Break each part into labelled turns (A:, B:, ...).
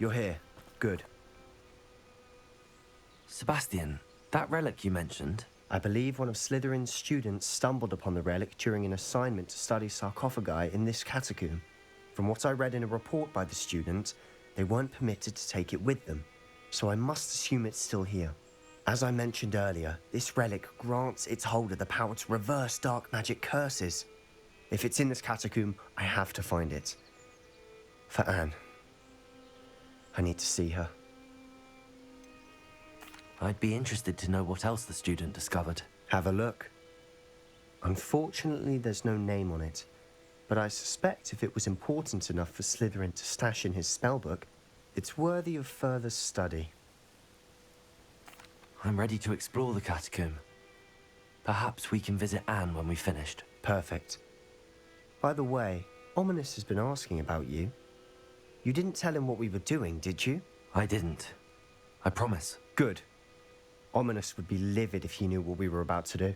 A: You're here. Good.
B: Sebastian, that relic you mentioned?
A: I believe one of Slytherin's students stumbled upon the relic during an assignment to study sarcophagi in this catacomb. From what I read in a report by the student, they weren't permitted to take it with them, so I must assume it's still here. As I mentioned earlier, this relic grants its holder the power to reverse dark magic curses. If it's in this catacomb, I have to find it. For Anne. I need to see her.
B: I'd be interested to know what else the student discovered.
A: Have a look. Unfortunately, there's no name on it, but I suspect if it was important enough for Slytherin to stash in his spellbook, it's worthy of further study.
B: I'm ready to explore the catacomb. Perhaps we can visit Anne when we've finished.
A: Perfect. By the way, Ominous has been asking about you. You didn't tell him what we were doing, did you?
B: I didn't. I promise.
A: Good. Ominous would be livid if he knew what we were about to do.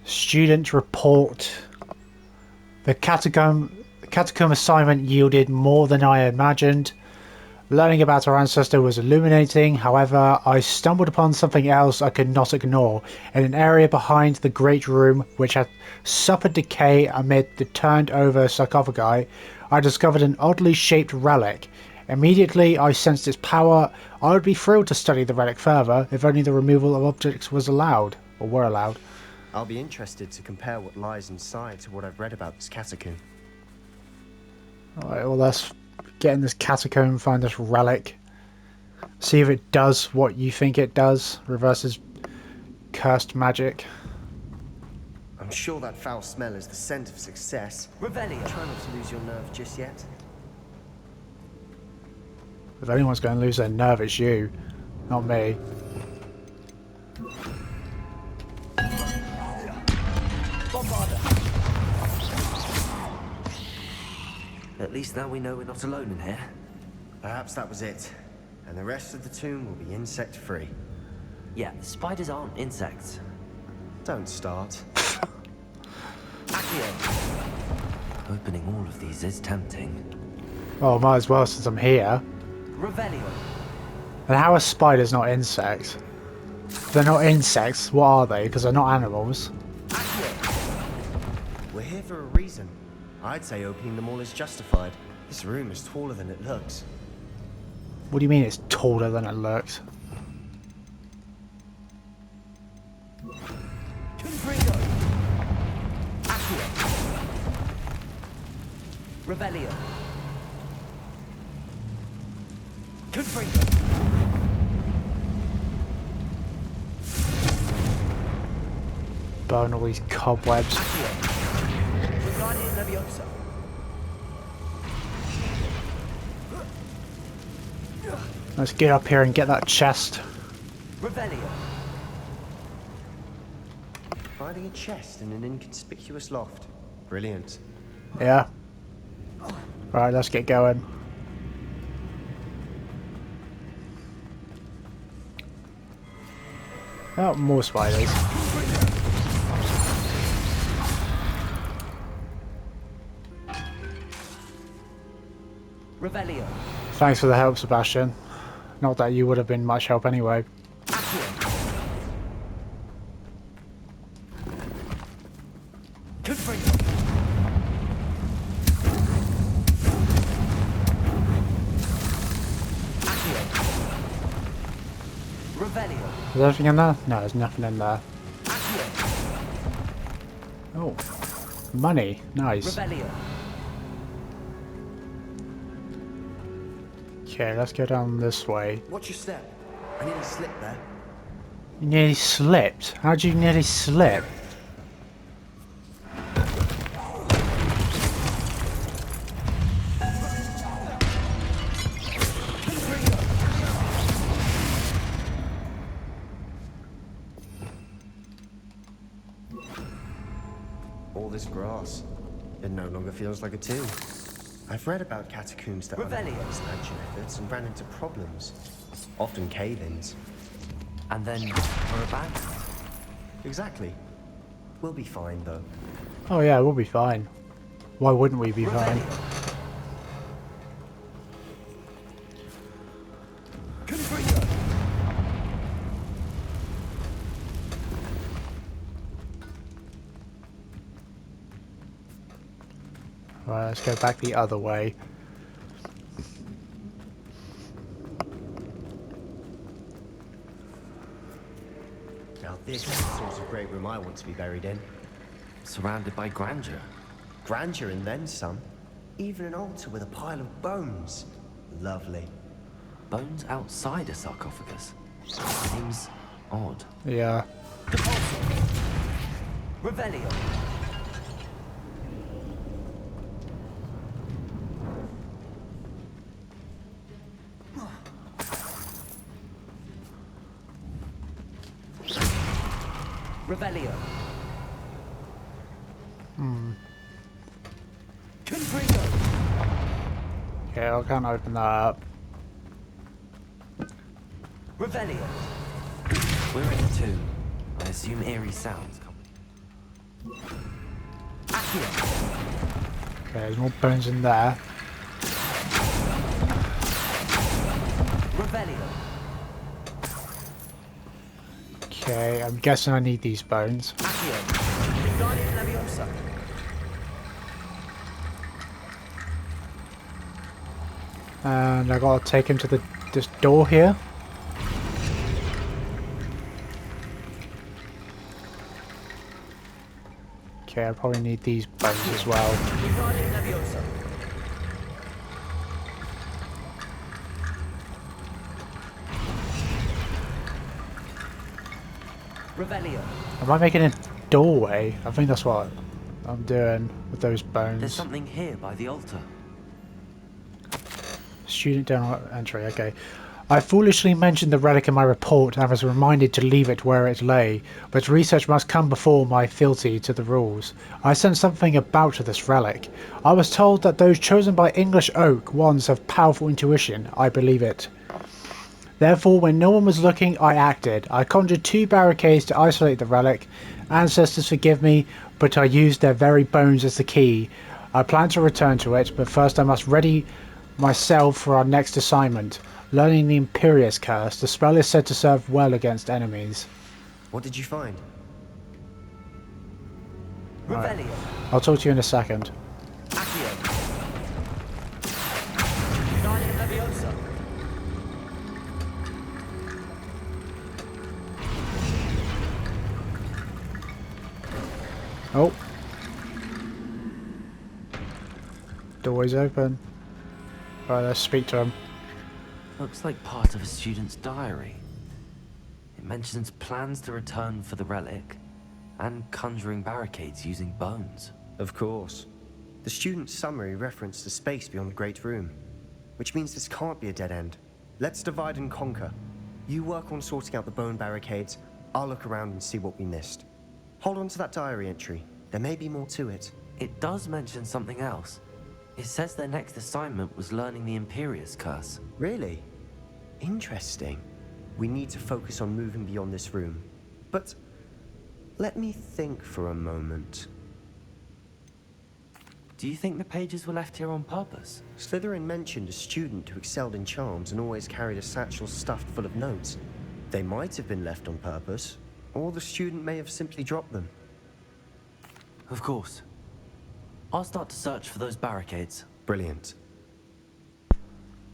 C: Student report. The catacomb assignment yielded more than I imagined. Learning about our ancestor was illuminating. However, I stumbled upon something else I could not ignore. In an area behind the great room, which had suffered decay amid the turned over sarcophagi, I discovered an oddly shaped relic. Immediately, I sensed its power. I would be thrilled to study the relic further, if only the removal of objects was allowed, or were allowed.
A: I'll be interested to compare what lies inside to what I've read about this catacomb.
C: Alright, well, let's get in this catacomb, find this relic. See if it does what you think it does. Reverses cursed magic.
A: I'm sure that foul smell is the scent of success.
B: Revelio.
A: Try not to lose your nerve just yet.
C: If anyone's going to lose their nerve, it's you, not me.
B: At least now we know we're not alone in here.
A: Perhaps that was it. And the rest of the tomb will be insect-free.
B: Yeah, spiders aren't insects.
A: Don't start.
B: Accio. Opening all of these is tempting.
C: Well, might as well since I'm here.
B: Revelio.
C: And how are spiders not insects? If they're not insects, what are they? Because they're not animals.
B: Accio.
A: We're here for a reason. I'd say opening them all is justified. This room is taller than it looks.
C: What do you mean it's taller than it looks?
B: Confringo. Accio. Revelio. Confringo.
C: Burn all these cobwebs.
B: Accio. Wingardium Leviosa.
C: Let's get up here and get that chest.
B: Revelio.
A: Finding a chest in an inconspicuous loft. Brilliant.
C: Yeah. Right, let's get going. Oh, more spiders.
B: Revelio.
C: Thanks for the help, Sebastian. Not that you would have been much help anyway.
B: Accio. Confringo. Accio. Revelio.
C: Is there anything in there? No, there's nothing in there.
B: Accio.
C: Oh, money. Nice.
B: Revelio.
C: Okay, let's go down this way.
A: Watch your step. I nearly slipped there.
C: You nearly slipped? How'd you nearly slip?
A: All this grass. It no longer feels like a tomb. I've read about catacombs that underwent expansion efforts and ran into problems. Often cave-ins.
B: And then we're abandoned.
A: Exactly. We'll be fine, though.
C: Oh yeah, we'll be fine. Why wouldn't we be fine? Right, let's go back the other way.
A: Now this is the sort of great room I want to be buried in.
B: Surrounded by grandeur.
A: Grandeur and then some. Even an altar with a pile of bones. Lovely.
B: Bones outside a sarcophagus. Seems odd.
C: Yeah.
B: Revelio. Revelio. Confringo.
C: Okay, I can't open that up.
B: Revelio. We're in a tomb. I assume eerie sounds come. Accio.
C: Okay, there's more bones in there.
B: Revelio.
C: Okay, I'm guessing I need these bones.
B: Accio. Wingardium Leviosa.
C: And I gotta take him to this door here. Okay, I probably need these bones as well.
B: Wingardium Leviosa. Revelio.
C: Am I making a doorway? I think that's what I'm doing with those bones.
B: There's something here by the altar.
C: Student journal entry, okay. I foolishly mentioned the relic in my report and was reminded to leave it where it lay, but research must come before my fealty to the rules. I sensed something about this relic. I was told that those chosen by English oak wands have powerful intuition. I believe it. Therefore, when no one was looking, I acted. I conjured 2 barricades to isolate the relic. Ancestors forgive me, but I used their very bones as the key. I plan to return to it, but first I must ready myself for our next assignment. Learning the Imperious Curse. The spell is said to serve well against enemies.
A: What did you find?
B: Revelio.
C: I'll talk to you in a second.
B: Accio. Wingardium Leviosa.
C: Oh. Doorway's open. Right, let's speak to him.
B: Looks like part of a student's diary. It mentions plans to return for the relic and conjuring barricades using bones.
A: Of course. The student's summary referenced the space beyond the Great Room, which means this can't be a dead end. Let's divide and conquer. You work on sorting out the bone barricades, I'll look around and see what we missed. Hold on to that diary entry. There may be more to it.
B: It does mention something else. It says their next assignment was learning the Imperious Curse.
A: Really? Interesting. We need to focus on moving beyond this room. But let me think for a moment.
B: Do you think the pages were left here on purpose?
A: Slytherin mentioned a student who excelled in charms and always carried a satchel stuffed full of notes. They might have been left on purpose, or the student may have simply dropped them.
B: Of course. I'll start to search for those barricades.
A: Brilliant.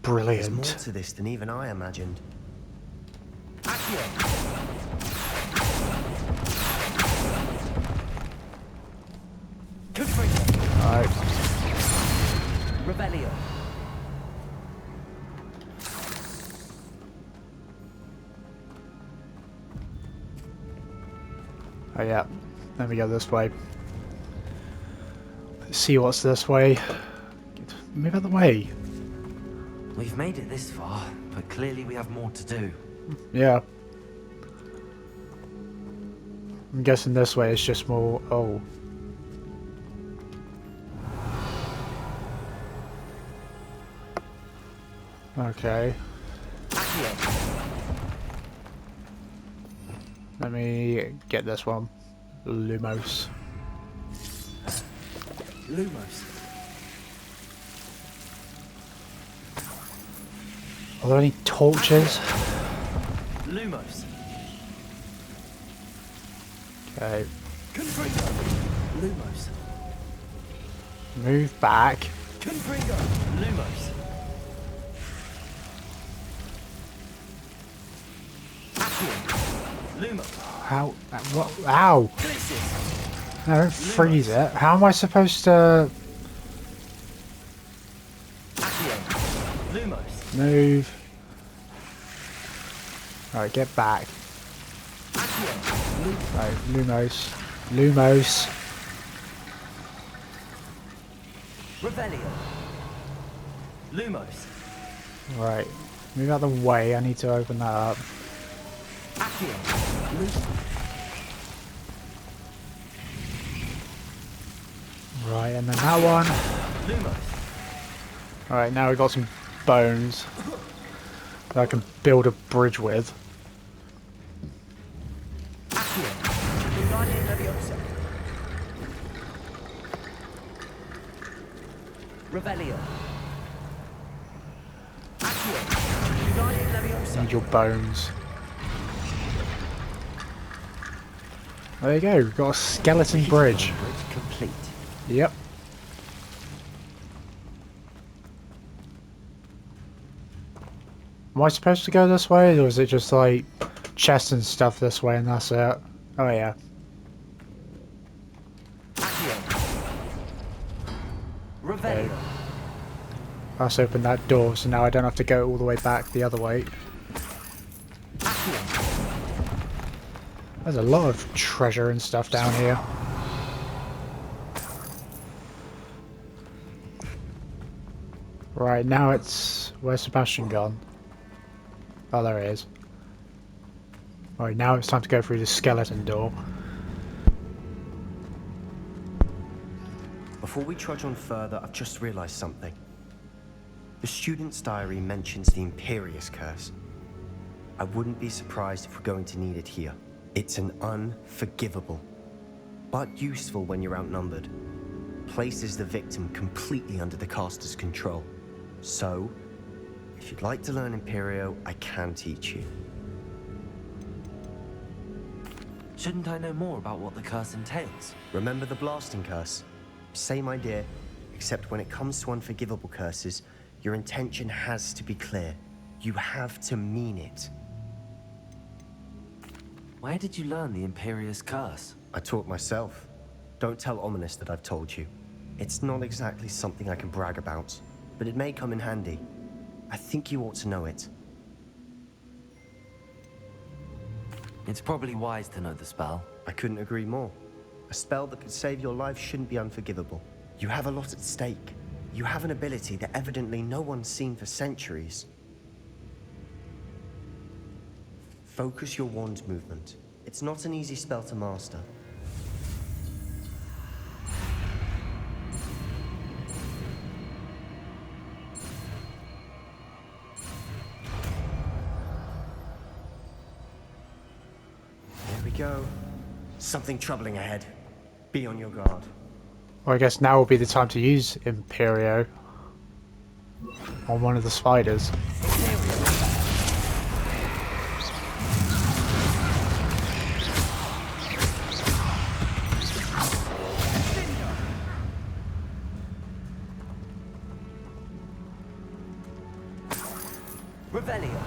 A: There's more
C: Brilliant.
A: to this than even I imagined.
B: Accio. Confringo.
C: Alright.
B: Revelio.
C: Oh yeah. Let me go this way. Let's see what's this way. Move out of the way.
B: We've made it this far, but clearly we have more to do.
C: Yeah. I'm guessing this way is just more... Oh. Okay.
B: Accio.
C: Let me get this one. Lumos.
B: Lumos.
C: Are there any torches?
B: Lumos.
C: Okay.
B: Confringo. Lumos.
C: Move back.
B: Confringo. Lumos. Accio. Lumos.
C: How? What? Ow!
B: Glycis.
C: No, don't freeze it. How am I supposed to
B: Accio. Lumos.
C: move? Right, get back.
B: Accio.
C: Right, Lumos. Lumos.
B: Revelio. Lumos.
C: Right. Move out the way. I need to open that up.
B: Accio. Lumos.
C: Right, and then that one.
B: Lumos.
C: Alright, now we've got some bones that I can build a bridge with.
B: Accio. Wingardium Leviosa. Revelio. Accio. Wingardium Leviosa.
C: Need your bones. There you go, we've got a skeleton bridge.
B: Bridge complete.
C: Yep. Am I supposed to go this way, or is it just like chests and stuff this way and that's it? Oh yeah.
B: Accio. Revelio.
C: Let's open that door, so now I don't have to go all the way back the other way.
B: Accio.
C: There's a lot of treasure and stuff down here. Right, now it's... Where's Sebastian gone? Oh, there he is. Right, now it's time to go through the skeleton door.
A: Before we trudge on further, I've just realized something. The student's diary mentions the Imperious Curse. I wouldn't be surprised if we're going to need it here. It's an unforgivable, but useful when you're outnumbered. Places the victim completely under the caster's control. So, if you'd like to learn Imperio, I can teach you.
B: Shouldn't I know more about what the curse entails?
A: Remember the blasting curse? Same idea, except when it comes to unforgivable curses, your intention has to be clear. You have to mean it.
B: Where did you learn the Imperious Curse?
A: I taught myself. Don't tell Ominous that I've told you. It's not exactly something I can brag about, but it may come in handy. I think you ought to know it.
B: It's probably wise to know the spell.
A: I couldn't agree more. A spell that could save your life shouldn't be unforgivable. You have a lot at stake. You have an ability that evidently no one's seen for centuries. Focus your wand movement. It's not an easy spell to master. There we go. Something troubling ahead. Be on your guard.
C: Well, I guess now will be the time to use Imperio on one of the spiders.
B: Revelio.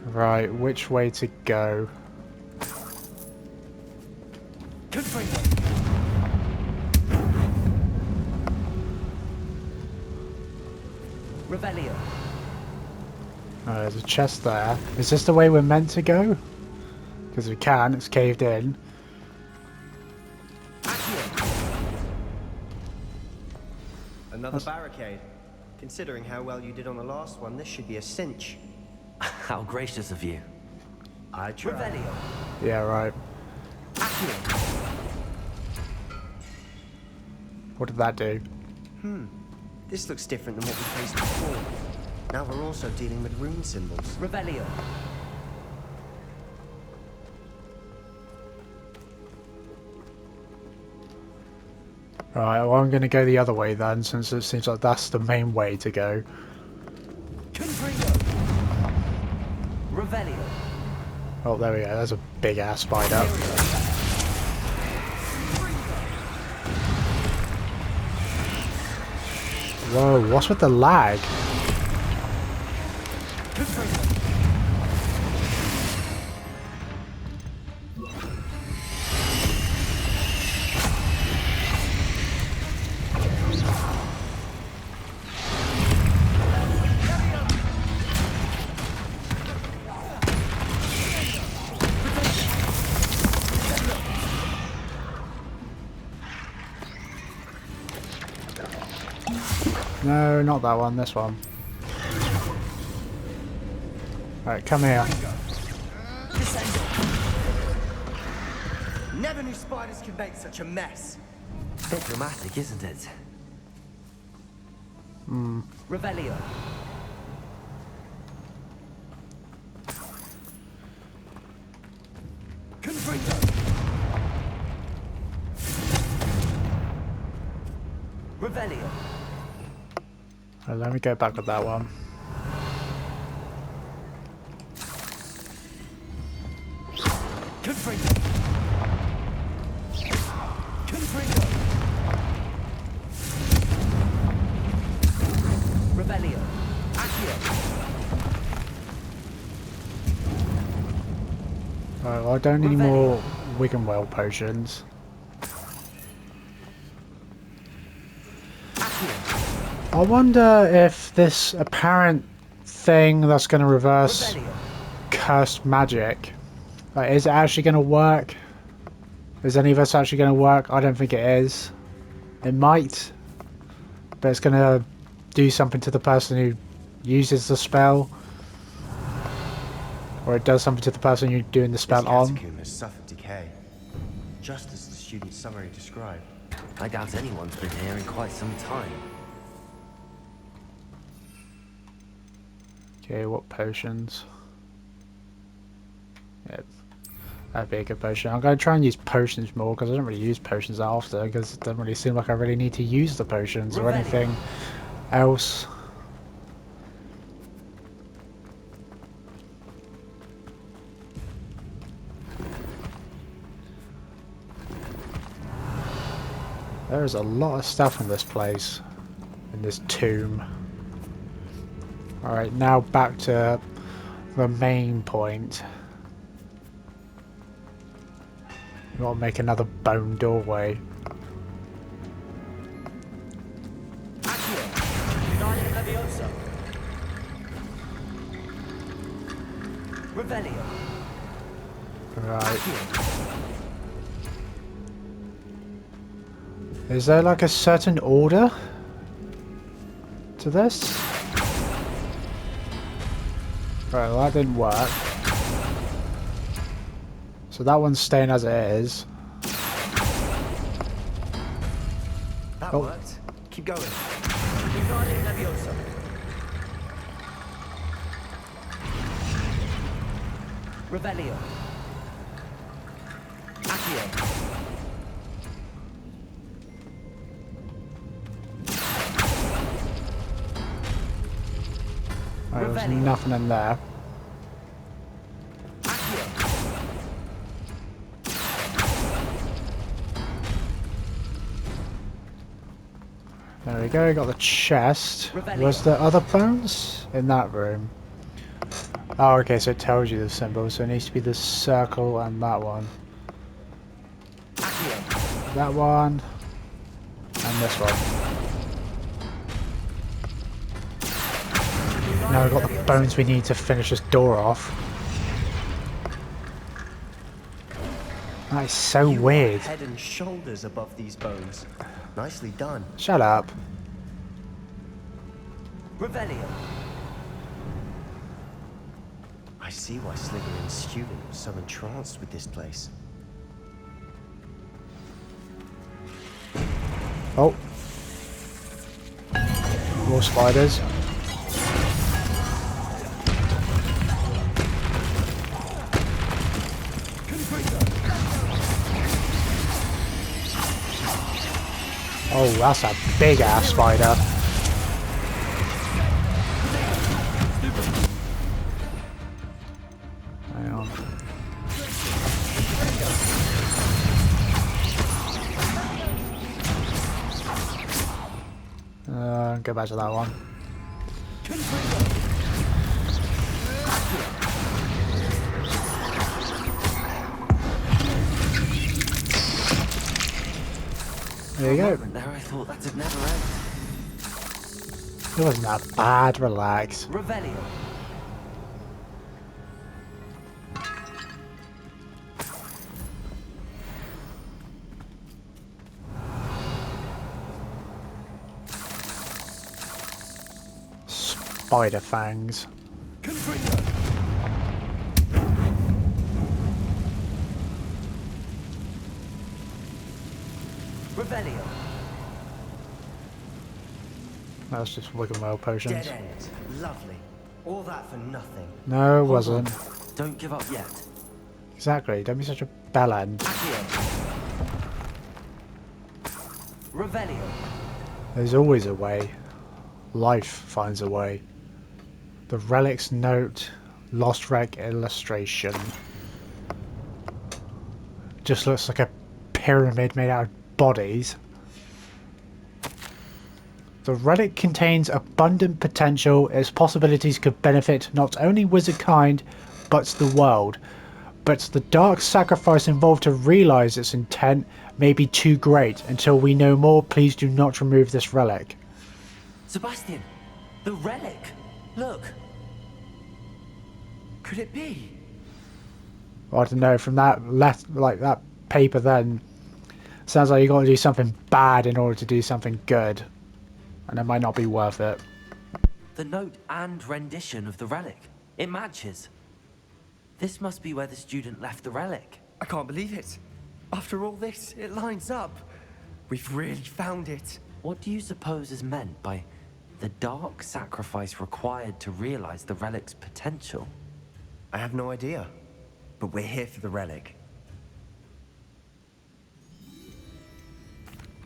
C: Right, which way to go?
B: Confringo. Revelio.
C: There's a chest there. Is this the way we're meant to go? Because we can, it's caved in.
A: Another barricade. Considering how well you did on the last one, this should be a cinch.
B: How gracious of you.
A: I tried.
B: Revelio.
C: Yeah, right. What did that do?
A: This looks different than what we faced before. Now we're also dealing with rune symbols.
B: Revelio.
C: Right, well, I'm going to go the other way then, since it seems like that's the main way to go.
B: Revelio.
C: Oh, there we go. There's a big ass spider. Whoa, what's with the lag? No, not that one, this one. Alright, come here.
A: Never knew spiders could make such a mess.
B: Bit dramatic, isn't it? Revelio. Revelio.
C: Right, let me go back with that one.
B: Revelio.
C: Right, well, I don't need any more Wiggenwell potions. I wonder if this apparent thing that's going to reverse cursed magic, like, is it actually going to work? Is any of us actually going to work? I don't think it is. It might, but it's going to do something to the person who uses the spell, or it does something to the person you're doing the spell
A: This
C: on.
A: catacomb has suffered decay, just as the student's summary described.
B: I doubt anyone's been here in quite some time.
C: Okay, what potions? Yeah, that'd be a good potion. I'm going to try and use potions more, because I don't really use potions that often, because it doesn't really seem like I really need to use the potions or anything else. There's a lot of stuff in this place, in this tomb. Alright, now back to the main point. We've got to make another bone doorway.
B: Revelio.
C: Right. Is there like a certain order to this? Right, well that didn't work. So that one's staying as it is.
A: That
C: Oh.
A: worked. Keep going.
B: Revelio. Accio.
C: Right, there's nothing in there. There we go, got the chest. Was there other bones? In that room. Oh, okay, so it tells you the symbol, so it needs to be the circle and that one. That one. And this one. Now we've got the bones we need to finish this door off. That is so
A: You are
C: weird.
A: head and shoulders above these bones. Nicely done.
C: Shut up.
B: Revelio.
A: I see why Slytherin's student was so entranced with this place.
C: Oh. More spiders. Oh, that's a big ass spider. Hang on. Go back to that one. There you go.
B: There, I thought that'd never end.
C: It wasn't that bad, relax.
B: Revelio.
C: Spider fangs.
B: Revelio.
C: That's just Wiggle potions.
A: Dead end. Lovely. All that for nothing.
C: No, it
B: Hold
C: wasn't.
B: on. Don't give up yet.
C: Exactly, don't be such a bellend.
B: Accio. Revelio.
C: There's always a way. Life finds a way. The Relic's note, Lost Relic illustration. Just looks like a pyramid made out of bodies. The relic contains abundant potential. Its possibilities could benefit not only wizard kind, but the world. But the dark sacrifice involved to realize its intent may be too great. Until we know more, please do not remove this relic.
B: Sebastian, the relic. Look. Could it be?
C: I don't know. From that that paper, then sounds like you got to do something bad in order to do something good, and it might not be worth it.
B: The note and rendition of the relic. It matches. This must be where the student left the relic.
A: I can't believe it. After all this, it lines up. We've really found it.
B: What do you suppose is meant by the dark sacrifice required to realize the relic's potential?
A: I have no idea. But we're here for the relic.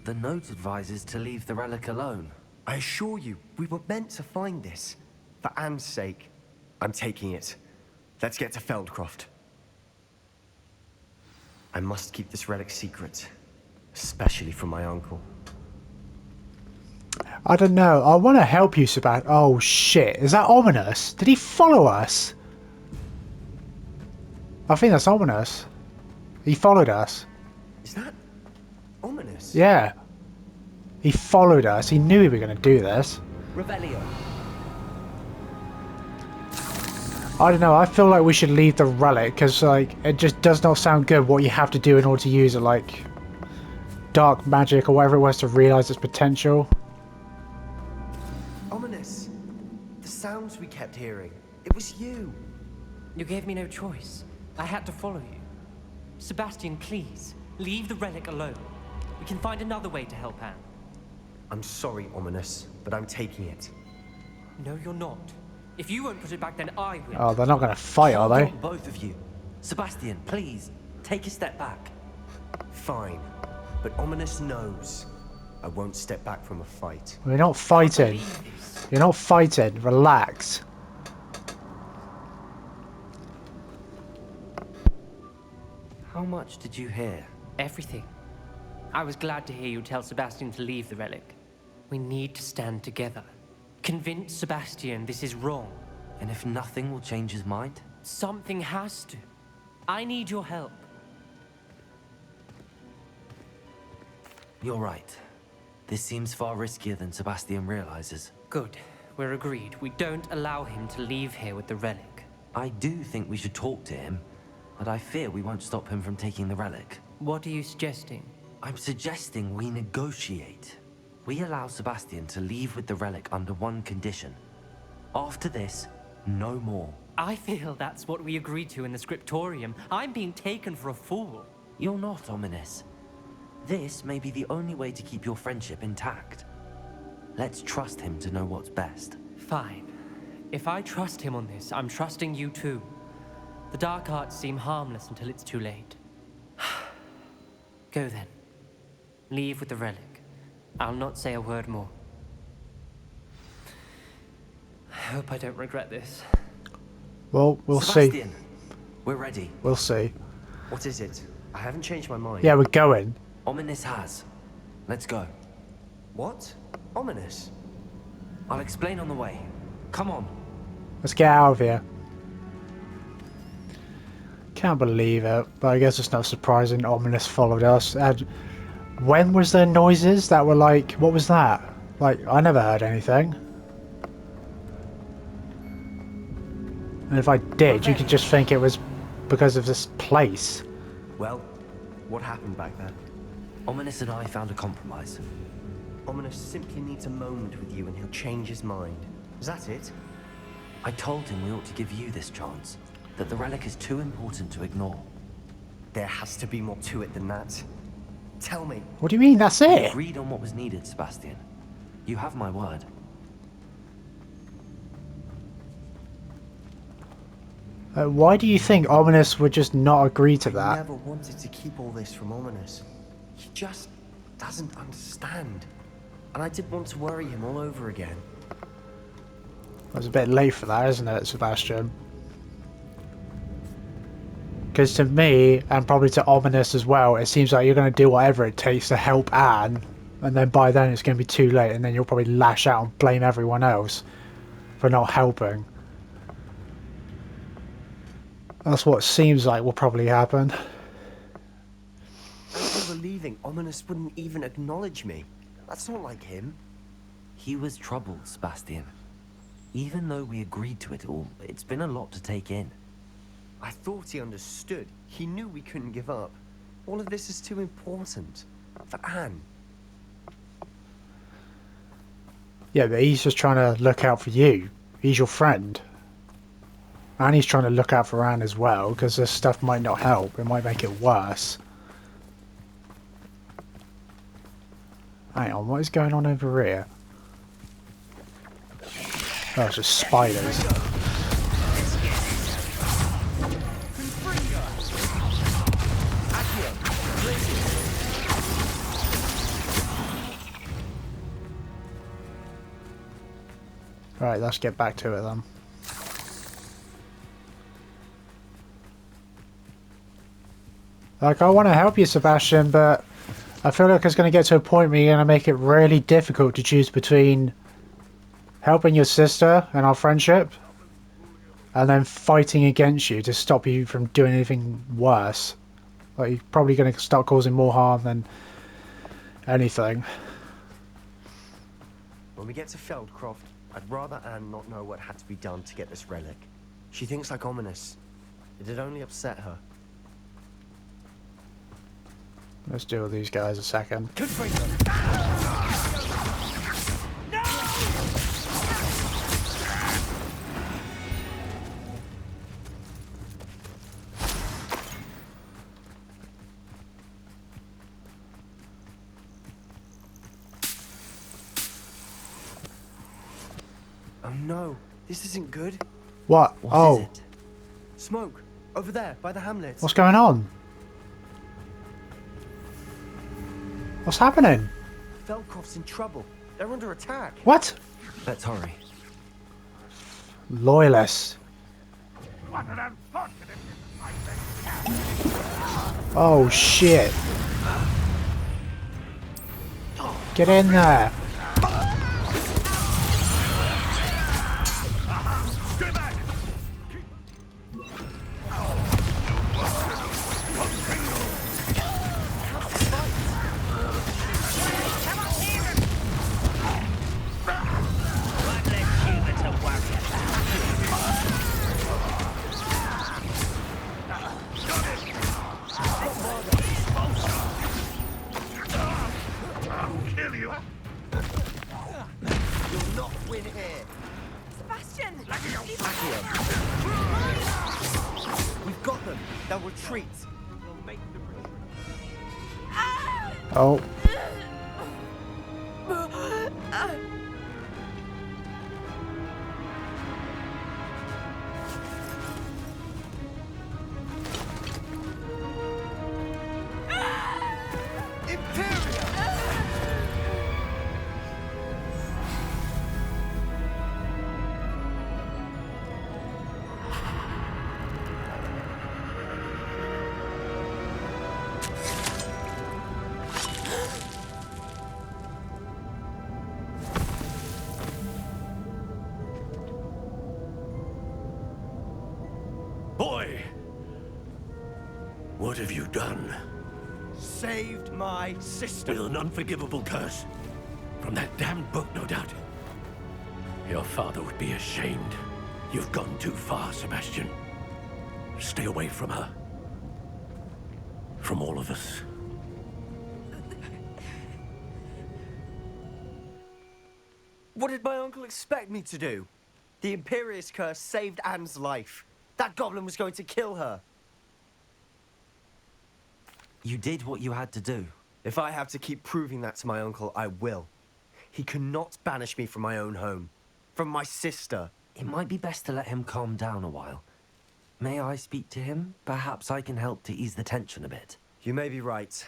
B: The note advises to leave the relic alone.
A: I assure you, we were meant to find this. For Anne's sake. I'm taking it. Let's get to Feldcroft. I must keep this relic secret. Especially from my uncle.
C: I don't know. I want to help you, Sebastian. Oh shit! Is that ominous? Did he follow us? I think that's ominous. He followed us.
A: Is that ominous?
C: Yeah. He followed us. He knew we were going to do this.
B: Revelio.
C: I don't know. I feel like we should leave the relic because, like, it just does not sound good what you have to do in order to use it, like dark magic or whatever it was to realize its potential.
A: Ominous. The sounds we kept hearing. It was you.
D: You gave me no choice. I had to follow you. Sebastian, please, leave the relic alone. We can find another way to help Anne.
A: I'm sorry, Ominous, but I'm taking it.
D: No, you're not. If you won't put it back, then I will.
C: Oh, they're not going to fight, are
B: Hold
C: they?
B: on, both of you. Sebastian, please, take a step back.
A: Fine. But Ominous knows. I won't step back from a fight.
C: We're not fighting.
D: Believe this.
C: You're not fighting. Relax.
B: How much did you hear?
D: Everything. I was glad to hear you tell Sebastian to leave the relic. We need to stand together. Convince Sebastian this is wrong.
B: And if nothing will change his mind?
D: Something has to. I need your help.
B: You're right. This seems far riskier than Sebastian realizes.
D: Good. We're agreed. We don't allow him to leave here with the relic.
B: I do think we should talk to him, but I fear we won't stop him from taking the relic.
D: What are you suggesting?
B: I'm suggesting we negotiate. We allow Sebastian to leave with the relic under one condition. After this, no more.
D: I feel that's what we agreed to in the scriptorium. I'm being taken for a fool.
B: You're not, Ominous. This may be the only way to keep your friendship intact. Let's trust him to know what's best.
D: Fine. If I trust him on this, I'm trusting you too. The dark arts seem harmless until it's too late. Go then. Leave with the relic. I'll not say a word more. I hope I don't regret this.
C: Well, we'll see.
B: Sebastian, we're ready.
C: We'll see.
A: What is it? I haven't changed my mind.
C: Yeah, we're going.
B: Ominous has. Let's go.
A: What? Ominous?
B: I'll explain on the way. Come on.
C: Let's get out of here. Can't believe it, but I guess it's not surprising Ominous followed us. And when was there noises that were like, what was that? Like, I never heard anything. And if I did, you could just think it was because of this place.
A: Well, what happened back then?
B: Ominous and I found a compromise.
A: Ominous simply needs a moment with you and he'll change his mind. Is that it?
B: I told him we ought to give you this chance, that the relic is too important to ignore.
A: There has to be more to it than that. Tell me.
C: What do you mean, that's
B: We
C: it?
B: agreed on what was needed, Sebastian. You have my word.
C: Why do you think Ominous would just not agree to
A: I
C: that?
A: never wanted to keep all this from Ominous. He just doesn't understand. And I didn't want to worry him all over again.
C: It was a bit late for that, isn't it, Sebastian? Because to me, and probably to Ominous as well, it seems like you're going to do whatever it takes to help Anne, and then by then it's going to be too late, and then you'll probably lash out and blame everyone else for not helping. That's what seems like will probably happen.
A: As we were leaving, Ominous wouldn't even acknowledge me. That's not like him.
B: He was troubled, Sebastian. Even though we agreed to it all, it's been a lot to take in.
A: I thought he understood. He knew we couldn't give up. All of this is too important. For Anne.
C: Yeah, but he's just trying to look out for you. He's your friend. And he's trying to look out for Anne as well, because this stuff might not help. It might make it worse. Hang on, what is going on over here? Oh, it's just spiders. Right, let's get back to it then. Like, I want to help you, Sebastian, but I feel like it's going to get to a point where you're going to make it really difficult to choose between helping your sister and our friendship and then fighting against you to stop you from doing anything worse. Like, you're probably going to start causing more harm than anything.
A: When we get to Feldcroft, I'd rather Anne not know what had to be done to get this relic. She thinks like Ominous. It'd only upset her.
C: Let's deal with these guys a second.
A: Oh no, this isn't good.
C: What?
B: What is it?
A: Smoke! Over there, by the hamlet.
C: What's going on? What's happening?
A: Feldcroft's in trouble. They're under attack.
C: What?
B: Let's hurry.
C: Loyalists. Oh shit. Get in there.
A: You'll not win here.
E: Sebastian!
A: We've got them. They'll retreat.
C: Oh.
E: What have you done?
A: Saved my sister.
E: With an unforgivable curse. From that damned book, no doubt. Your father would be ashamed. You've gone too far, Sebastian. Stay away from her. From all of us.
A: What did my uncle expect me to do? The Imperious curse saved Anne's life. That goblin was going to kill her.
B: You did what you had to do.
A: If I have to keep proving that to my uncle, I will. He cannot banish me from my own home. From my sister.
B: It might be best to let him calm down a while. May I speak to him? Perhaps I can help to ease the tension a bit.
A: You may be right.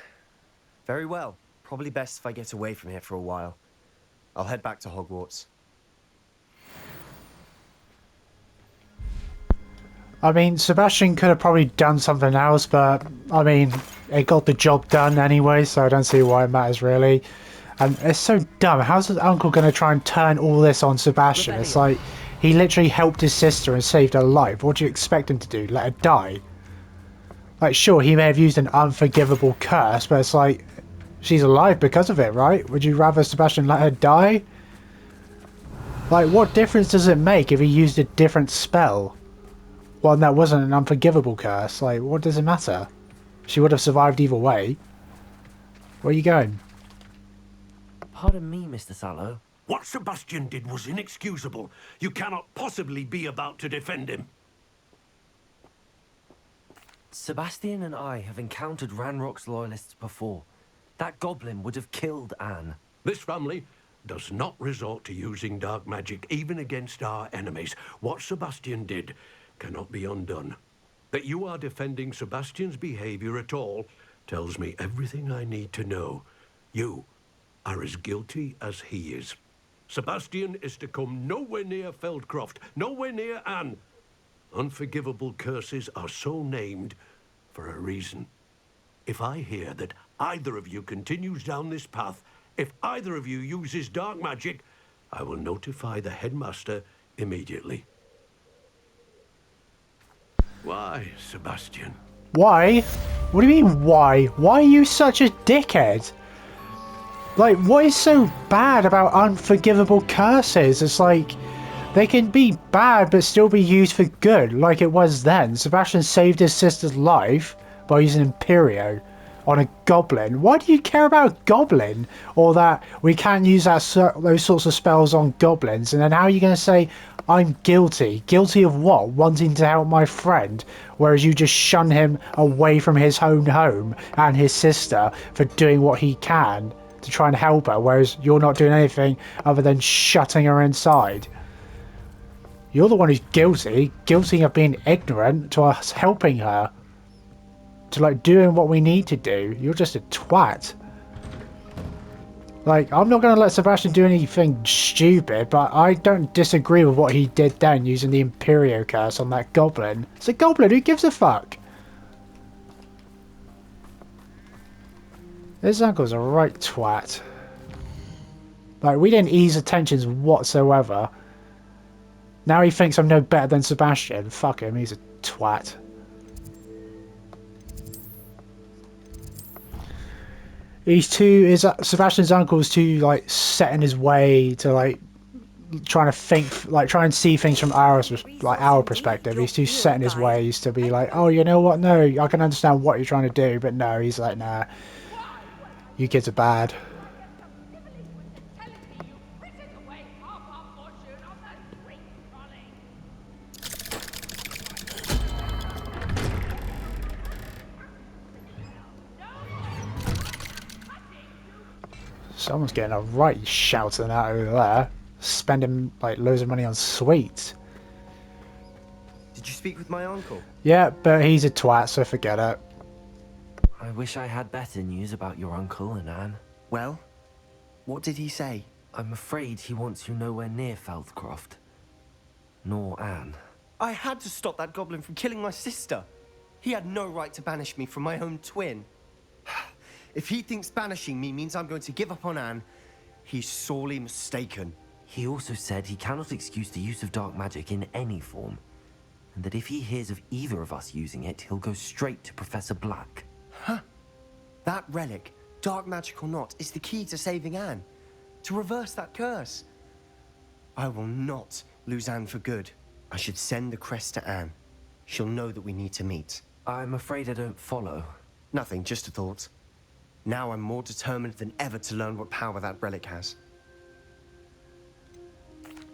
A: Very well. Probably best if I get away from here for a while. I'll head back to Hogwarts.
C: I mean, Sebastian could have probably done something else, but, I mean, it got the job done anyway, so I don't see why it matters, really. And it's so dumb. How's his uncle going to try and turn all this on Sebastian? It's like, he literally helped his sister and saved her life. What do you expect him to do? Let her die? Like, sure, he may have used an unforgivable curse, but it's like, she's alive because of it, right? Would you rather Sebastian let her die? Like, what difference does it make if he used a different spell? One that wasn't an unforgivable curse. Like, what does it matter? She would have survived either way. Where are you going?
B: Pardon me, Mr. Sallow.
E: What Sebastian did was inexcusable. You cannot possibly be about to defend him.
B: Sebastian and I have encountered Ranrock's loyalists before. That goblin would have killed Anne.
E: This family does not resort to using dark magic, even against our enemies. What Sebastian did cannot be undone. That you are defending Sebastian's behavior at all tells me everything I need to know. You are as guilty as he is. Sebastian is to come nowhere near Feldcroft, nowhere near Anne. Unforgivable curses are so named for a reason. If I hear that either of you continues down this path, if either of you uses dark magic, I will notify the headmaster immediately. Why, Sebastian?
C: Why? What do you mean, why? Why are you such a dickhead? Like, what is so bad about unforgivable curses? It's like, they can be bad but still be used for good, like it was then. Sebastian saved his sister's life by using Imperio on a goblin. Why do you care about a goblin? Or that we can't use those sorts of spells on goblins? And then how are you going to say, I'm guilty? Guilty of what? Wanting to help my friend? Whereas you just shun him away from his own home and his sister for doing what he can to try and help her, whereas you're not doing anything other than shutting her inside. You're the one who's guilty of being ignorant to us helping her, to like doing what we need to do. You're just a twat. Like, I'm not going to let Sebastian do anything stupid, but I don't disagree with what he did then using the Imperio curse on that goblin. It's a goblin, who gives a fuck? This uncle's a right twat. Like, we didn't ease the tensions whatsoever. Now he thinks I'm no better than Sebastian. Fuck him, he's a twat. Sebastian's uncle's too, like, set in his way to, like, try and see things from our perspective. He's too set in his ways to be like, oh, you know what, no, I can understand what you're trying to do, but no, he's like, nah, you kids are bad. Someone's getting a right shouting out over there, spending like loads of money on sweets.
A: Did you speak with my uncle?
C: Yeah, but he's a twat, so forget it.
B: I wish I had better news about your uncle and Anne.
A: Well, what did he say?
B: I'm afraid he wants you nowhere near Feldcroft. Nor Anne.
A: I had to stop that goblin from killing my sister. He had no right to banish me from my own twin. If he thinks banishing me means I'm going to give up on Anne, he's sorely mistaken.
B: He also said he cannot excuse the use of dark magic in any form. and that if he hears of either of us using it, he'll go straight to Professor Black.
A: That relic, dark magic or not, is the key to saving Anne. To reverse that curse. I will not lose Anne for good. I should send the crest to Anne. She'll know that we need to meet.
B: I'm afraid I don't follow.
A: Nothing, just a thought. Now I'm more determined than ever to learn what power that relic has.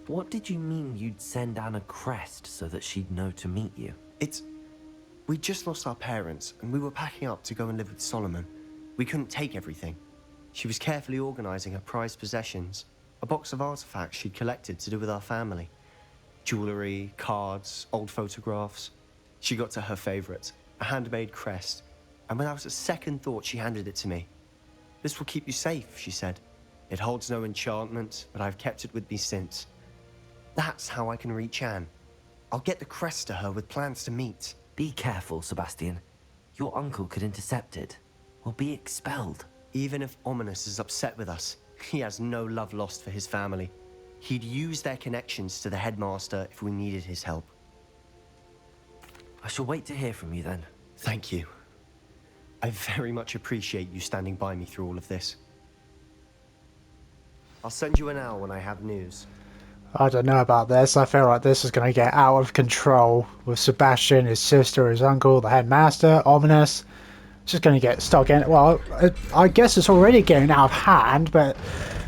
B: What did you mean you'd send Anne a crest so that she'd know to meet you?
A: We just lost our parents, and we were packing up to go and live with Solomon. We couldn't take everything. She was carefully organizing her prized possessions, a box of artifacts she'd collected to do with our family. Jewelry, cards, old photographs. She got to her favorite, a handmade crest, and without a second thought, she handed it to me. This will keep you safe, she said. It holds no enchantment, but I've kept it with me since. That's how I can reach Anne. I'll get the crest to her with plans to meet.
B: Be careful, Sebastian. Your uncle could intercept it. We'll be expelled.
A: Even if Ominous is upset with us, he has no love lost for his family. He'd use their connections to the headmaster if we needed his help.
B: I shall wait to hear from you then.
A: Thank you. I very much appreciate you standing by me through all of this. I'll send you an hour when I have news.
C: I don't know about this. I feel like this is going to get out of control with Sebastian, his sister, his uncle, the headmaster, Ominous. It's just going to start getting... Well, I guess it's already getting out of hand, but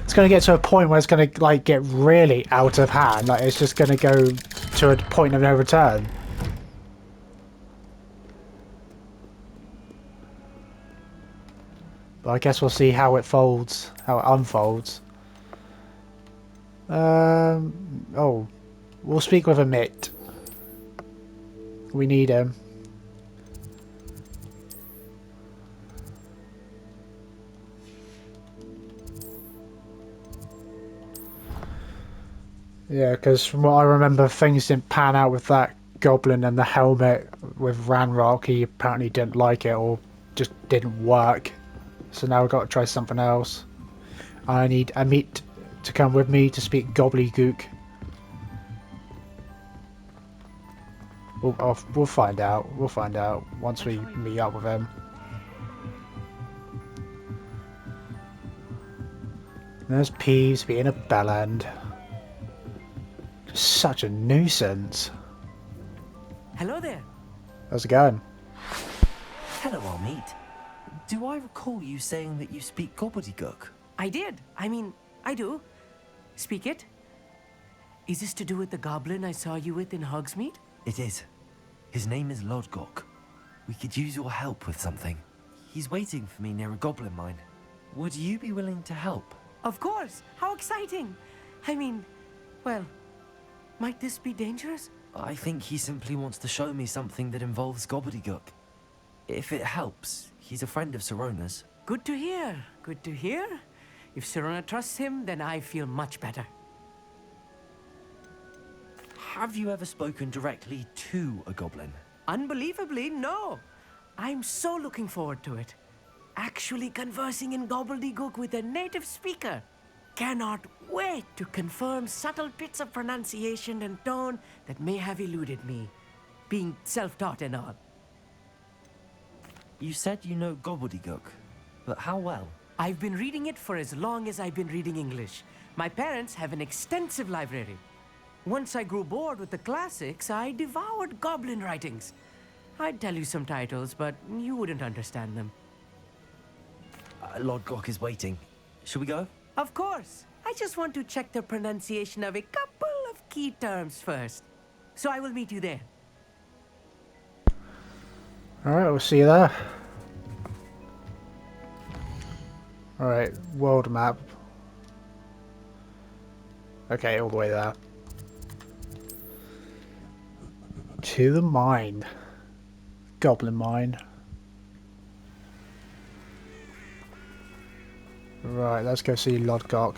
C: it's going to get to a point where it's going to like get really out of hand. Like it's just going to go to a point of no return. But I guess we'll see how it folds, how it unfolds. Oh, we'll speak with Amit. We need him. Yeah, because from what I remember, things didn't pan out with that goblin and the helmet with Ranrock. He apparently didn't like it or just didn't work. So now we've got to try something else. I need Amit to come with me to speak gobbledygook. We'll find out. We'll find out once we meet up with him. There's Peeves being a bellend. Just such a nuisance.
D: Hello there.
C: How's it going?
B: Hello, Amit. Do I recall you saying that you speak gobbledygook?
D: I did. I mean, I do. Speak it. Is this to do with the goblin I saw you with in Hogsmeade?
B: It is. His name is Lodgok. We could use your help with something. He's waiting for me near a goblin mine. Would you be willing to help?
D: Of course. How exciting. I mean, well, might this be dangerous?
B: I think he simply wants to show me something that involves gobbledygook. If it helps, he's a friend of Sirona's.
D: Good to hear. Good to hear. If Sirona trusts him, then I feel much better.
B: Have you ever spoken directly to a goblin?
D: Unbelievably, no. I'm so looking forward to it. Actually conversing in gobbledygook with a native speaker. Cannot wait to confirm subtle bits of pronunciation and tone that may have eluded me, being self-taught and all.
B: You said you know gobbledygook, but how well?
D: I've been reading it for as long as I've been reading English. My parents have an extensive library. Once I grew bored with the classics, I devoured goblin writings. I'd tell you some titles, but you wouldn't understand them.
B: Lodgok is waiting. Shall we go?
D: Of course. I just want to check the pronunciation of a couple of key terms first. So I will meet you there.
C: Alright, we'll see you there. Alright, world map. Okay, all the way there. To the mine. Goblin mine. Right, let's go see Lodgok.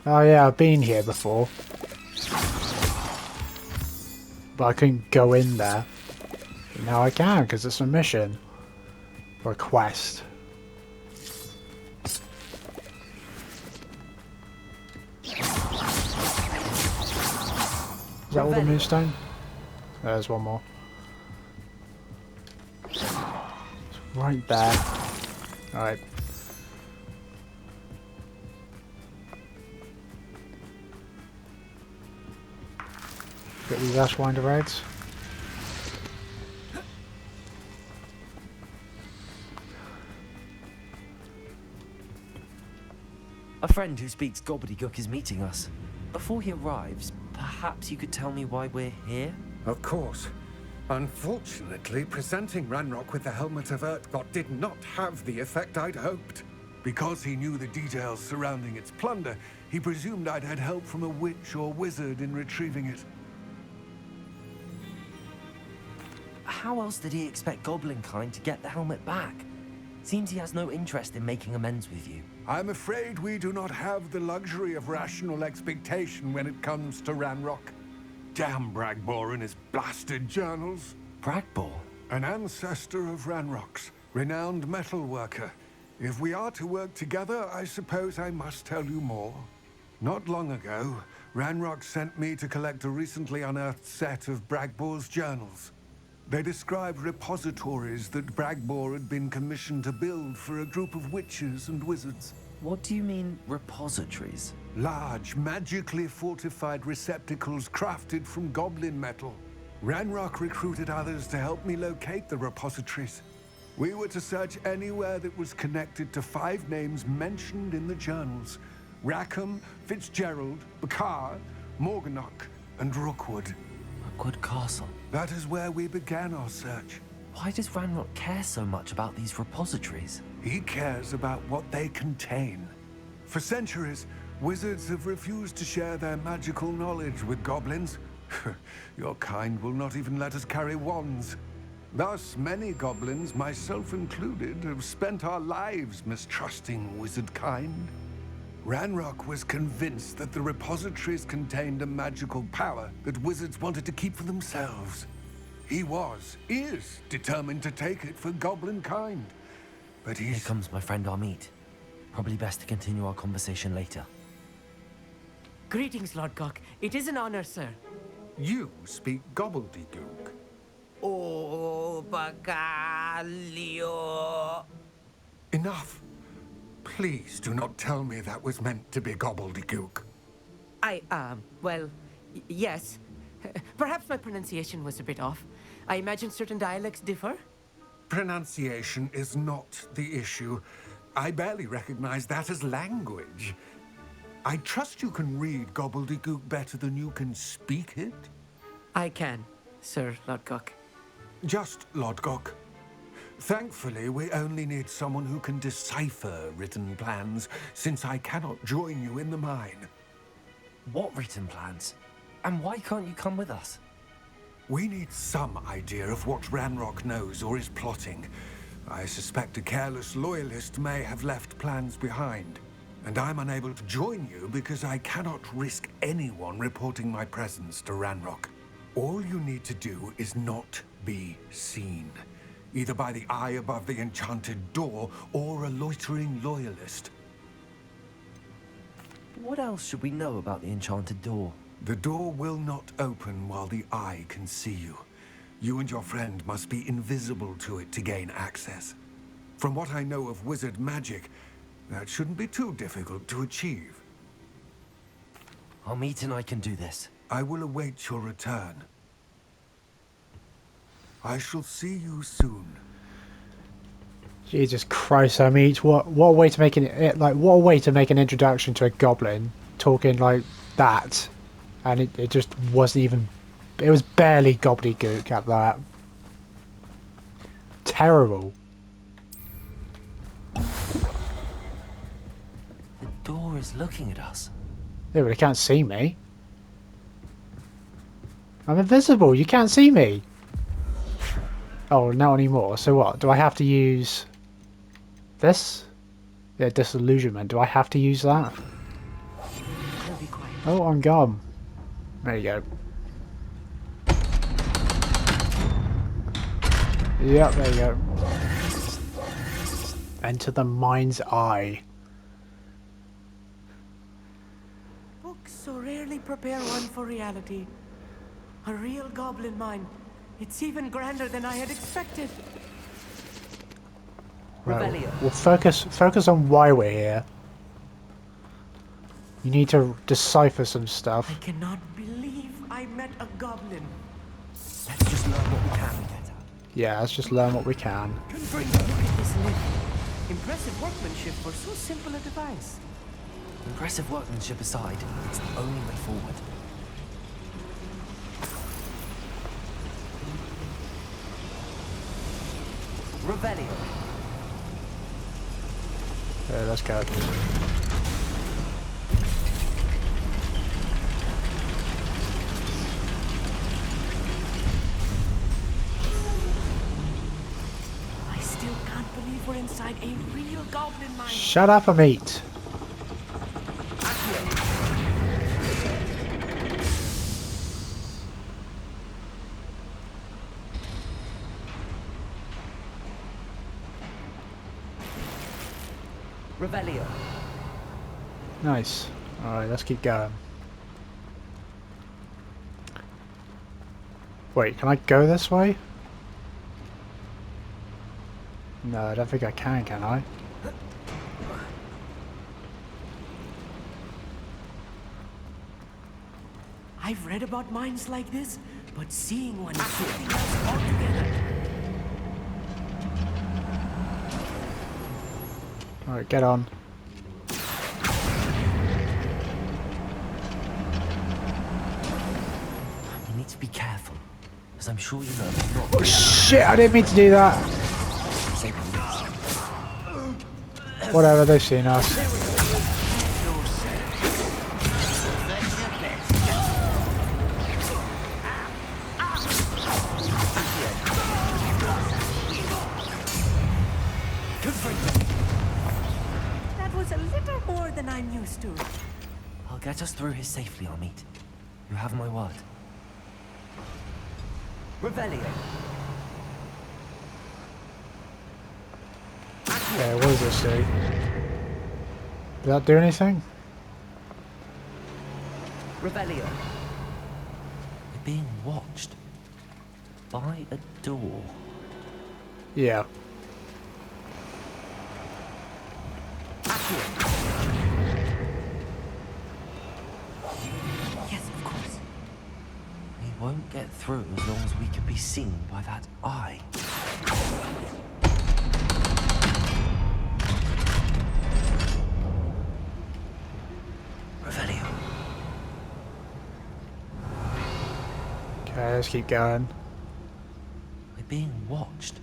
C: Oh yeah, I've been here before. But I couldn't go in there. But now I can, because it's a mission. Or a quest. Is that all the moonstone? There's one more. It's right there. Alright. Get these Ashwinder eggs.
B: A friend who speaks gobbledygook is meeting us. Before he arrives, perhaps you could tell me why we're here?
F: Of course. Unfortunately, presenting Ranrock with the Helmet of Urtkot did not have the effect I'd hoped. Because he knew the details surrounding its plunder, he presumed I'd had help from a witch or wizard in retrieving it.
B: How else did he expect Goblinkind to get the helmet back? Seems he has no interest in making amends with you.
F: I'm afraid we do not have the luxury of rational expectation when it comes to Ranrock. Damn Bragbor and his blasted journals.
B: Bragbor?
F: An ancestor of Ranrock's, renowned metal worker. If we are to work together, I suppose I must tell you more. Not long ago, Ranrock sent me to collect a recently unearthed set of Bragbor's journals. They described repositories that Bragbor had been commissioned to build for a group of witches and wizards.
B: What do you mean, repositories?
F: Large, magically fortified receptacles crafted from goblin metal. Ranrock recruited others to help me locate the repositories. We were to search anywhere that was connected to 5 names mentioned in the journals. Rackham, Fitzgerald, Bakar, Morganach, and Rookwood.
B: Rookwood Castle.
F: That is where we began our search.
B: Why does Ranrock care so much about these repositories?
F: He cares about what they contain. For centuries, wizards have refused to share their magical knowledge with goblins. Your kind will not even let us carry wands. Thus, many goblins, myself included, have spent our lives mistrusting wizard kind. Ranrock was convinced that the repositories contained a magical power that wizards wanted to keep for themselves. He is determined to take it for goblin kind. But
B: Here comes my friend Amit. Probably best to continue our conversation later.
D: Greetings, Lord Gok. It is an honor, sir.
F: You speak gobbledygook.
D: Oh, Bagalio.
F: Enough. Please do not tell me that was meant to be gobbledygook.
D: Yes. Perhaps my pronunciation was a bit off. I imagine certain dialects differ.
F: Pronunciation is not the issue. I barely recognize that as language. I trust you can read gobbledygook better than you can speak it?
D: I can, Sir Lord Gok.
F: Just Lodgok. Thankfully, we only need someone who can decipher written plans, since I cannot join you in the mine.
B: What written plans? And why can't you come with us?
F: We need some idea of what Ranrock knows or is plotting. I suspect a careless loyalist may have left plans behind. And I'm unable to join you because I cannot risk anyone reporting my presence to Ranrock. All you need to do is not be seen, either by the eye above the enchanted door or a loitering loyalist.
B: What else should we know about the enchanted door?
F: The door will not open while the eye can see you. You and your friend must be invisible to it to gain access. From what I know of wizard magic, that shouldn't be too difficult to achieve.
B: Amit and I can do this.
F: I will await your return. I shall see you soon.
C: Jesus Christ, Amit! What a way to make what a way to make an introduction to a goblin, talking like that, and it just wasn't even. It was barely gobbledygook at that. Terrible.
B: The door is looking at us.
C: Yeah, but they can't see me. I'm invisible. You can't see me. Oh, not anymore. So what? Do I have to use this? Yeah, disillusionment. Do I have to use that?
D: Be quiet.
C: Oh, I'm gone. There you go. Yep, there you go. Enter the mind's eye.
D: Books so rarely prepare one for reality. A real goblin mine. It's even grander than I had expected.
C: Right,
B: Revelio.
C: we'll focus on why we're here. You need to decipher some
D: I
C: stuff.
D: cannot believe I met a goblin. Let's just learn what we can get out.
C: Yeah, let's just learn what we can.
D: Look at this lift. Impressive workmanship for so simple a device.
B: Impressive workmanship aside, it's the only way forward. Revelio.
C: Yeah, let's go.
D: I still can't believe we're inside a real goblin mine.
C: Shut up, Amit.
B: Revelio.
C: Nice. Alright, let's keep going. Wait, can I go this way? No, I don't think I can I?
D: I've read about mines like this, but seeing one is something else altogether.
C: Alright, get on.
B: You need to be careful, as I'm sure you know it's not
C: Oh shit, I didn't mean to do that! Whatever, they've seen us.
D: That was a little more than I'm used to.
B: I'll get us through here safely, Amit. You have my word. Revelio.
C: Yeah, what does this do? Did that do anything?
B: Revelio. We're being watched by a door.
C: Yeah.
D: Yes, of course.
B: We won't get through as long as we can be seen by that eye. Revelio.
C: Okay, let's keep going.
B: We're being watched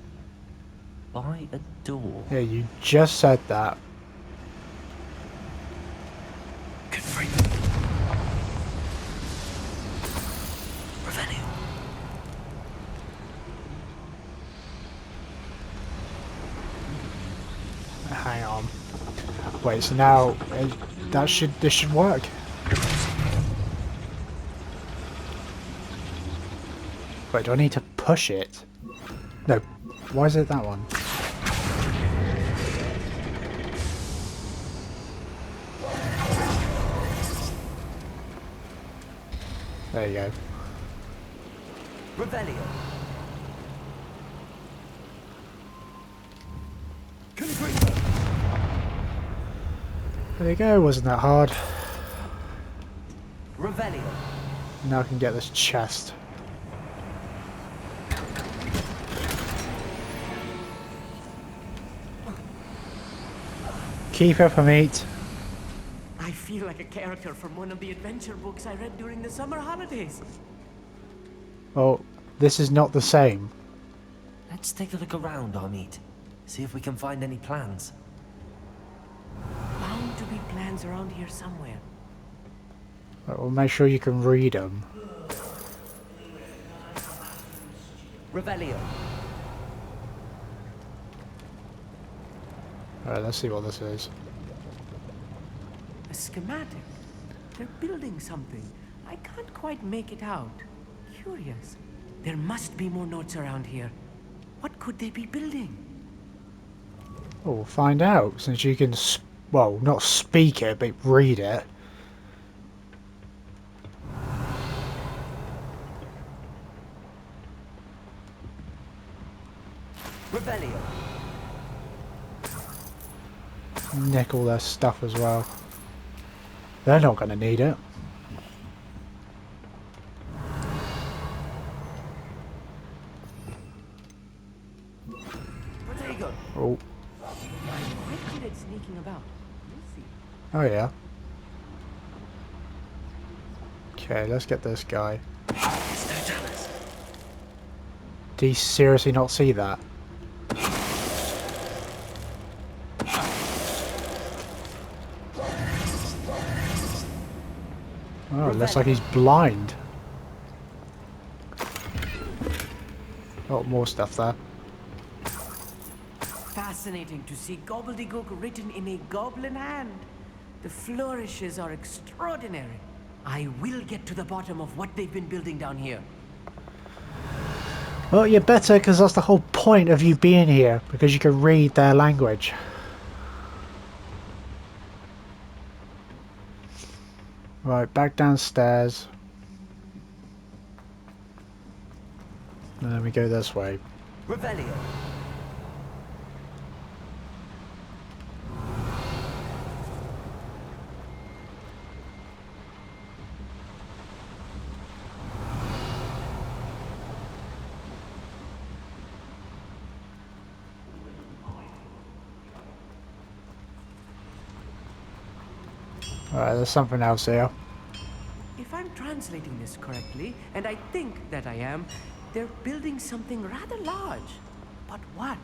B: by a door.
C: Yeah, you just said that.
B: Good freak. Revelio.
C: Hang on. Wait, so now this should work. Wait, do I need to push it? No. Why is it that one? There you go.
B: Revelio.
C: There you go, wasn't that hard.
B: Revelio.
C: Now I can get this chest. Keep up, Amit.
D: I feel like a character from one of the adventure books I read during the summer holidays.
C: Well, this is not the same.
B: Let's take a look around, Amit. See if we can find any plans.
D: Bound to be plans around here somewhere.
C: Right, we'll make sure you can read them.
B: Revelio.
C: Alright, let's see what this is.
D: A schematic. They're building something. I can't quite make it out. Curious. There must be more notes around here. What could they be building?
C: Well, we'll find out, since you can, well, not speak it, but read it.
D: Revelio.
C: Nick all their stuff as well. They're not going to need it.
D: Protego.
C: Oh,
D: I'm quite good at sneaking about. You'll see.
C: oh yeah. Okay, let's get this guy. Did he seriously not see that? Oh, it looks like he's blind. Oh, more stuff there.
D: Fascinating to see gobbledygook written in a goblin hand. The flourishes are extraordinary. I will get to the bottom of what they've been building down here.
C: Well, you better, because that's the whole point of you being here, because you can read their language. Right, back downstairs. And then we go this way.
D: Revelio.
C: Alright, there's something else here.
D: If I'm translating this correctly, and I think that I am, they're building something rather large. But what?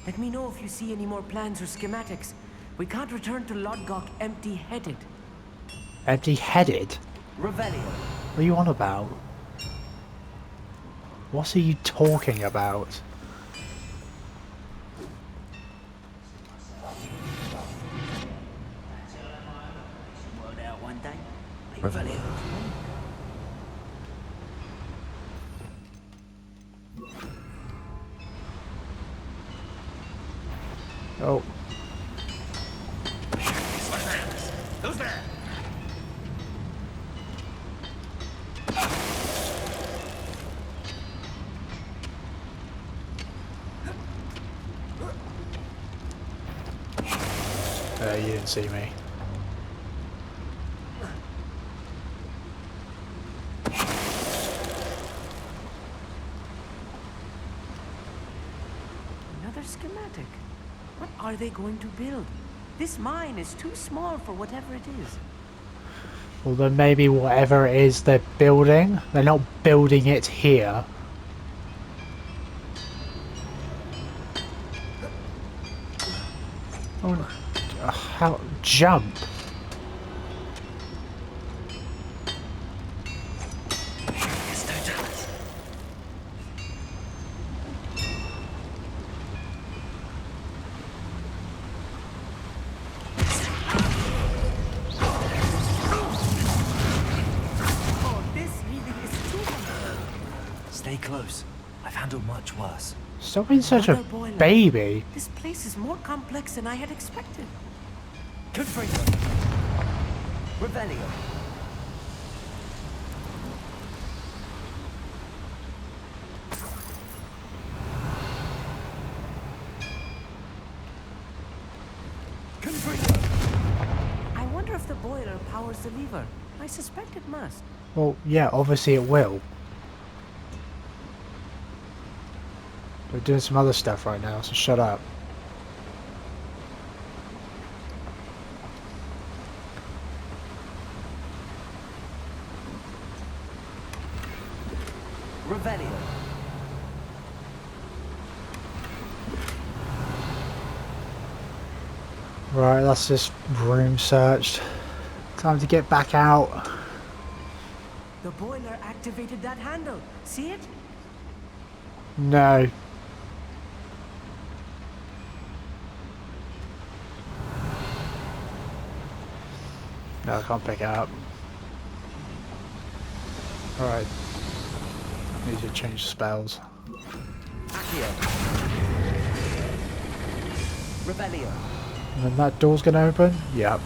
D: Let me know if you see any more plans or schematics. We can't return to Lodgok empty-headed.
C: Empty-headed?
D: Revelio.
C: What are you on about? What are you talking about?
D: Revelio.
C: Oh.
D: Who's there?
C: You didn't see me.
D: Another schematic. What are they going to build? This mine is too small for whatever it is.
C: Well, then maybe whatever it is they're building, they're not building it here. Oh, how jump?
D: Oh, this really is too much.
B: Stay close. I've handled much worse.
C: Stop being such a
D: Another boiler.
C: baby.
D: This place is more complex than I had expected. Confringo. Revelio. I wonder if the boiler powers the lever. I suspect it must.
C: Well, yeah, obviously it will. We're doing some other stuff right now, so shut up.
D: Revelio.
C: Right, that's this room searched. Time to get back out.
D: The boiler activated that handle. See it?
C: No. No, I can't pick it up. Alright. Need to change spells.
D: Accio. Revelio.
C: And then that door's gonna open? Yep.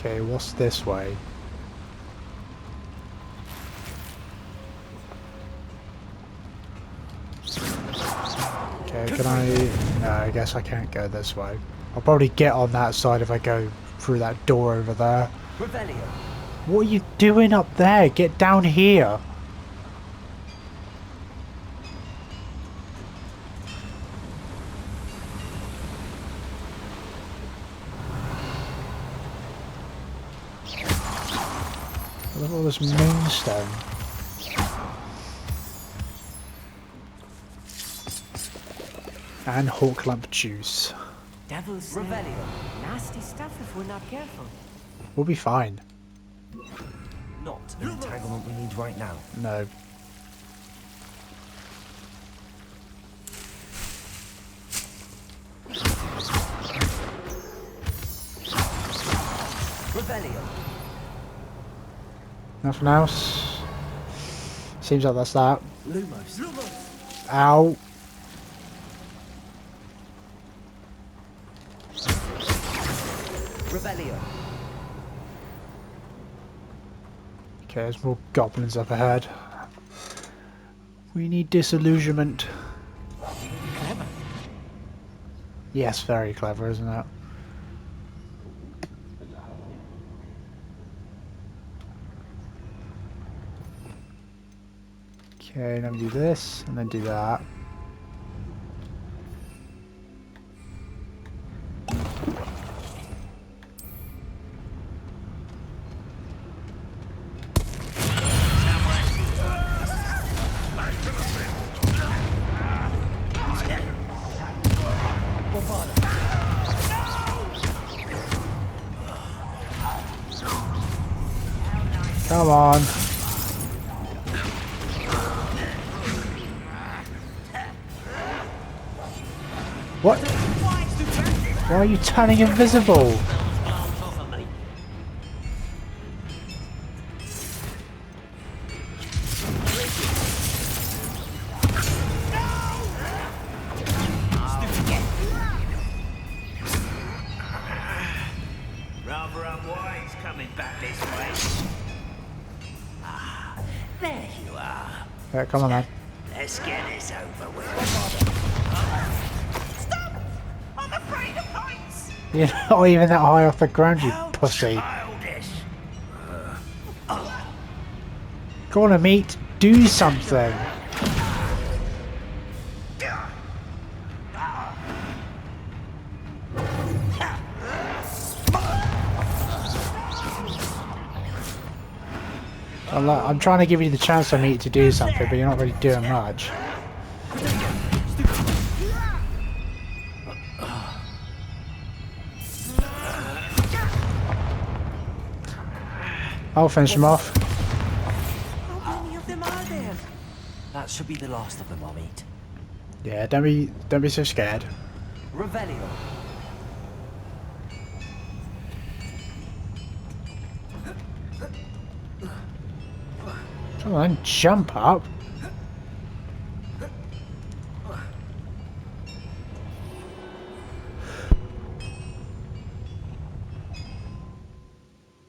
C: Okay, what's this way? Okay, can I... No, I guess I can't go this way. I'll probably get on that side if I go through that door over there.
D: Revelio.
C: What are you doing up there? Get down here. Look at all this moonstone. And hawk lump juice.
D: Devil's Revelio. Nasty stuff if we're not careful.
C: We'll be fine.
B: Not an entanglement we need right now.
C: No.
D: Revelio.
C: Nothing else. Seems like that's that.
D: Lumos.
C: Ow.
D: Revelio.
C: Okay, there's more goblins up ahead. We need disillusionment.
D: Clever.
C: Yes, very clever, isn't it? Okay, then we do this, and then do that. Come on. What? Why are you turning invisible?
G: Rather unwise coming back this way. Ah, there you are.
C: Yeah, come on then.
G: Let's get this over with.
H: I'm afraid of heights!
C: You're not even that high off the ground, you pussy.
G: Childish.
C: Go on, meat. Do something. I'm trying to give you the chance, meat, to do something, but you're not really doing much. I'll finish him off.
D: How many of them are there?
B: That should be the last of them, I'll eat.
C: Yeah, don't be so scared.
D: Revelio.
C: Come on, jump up.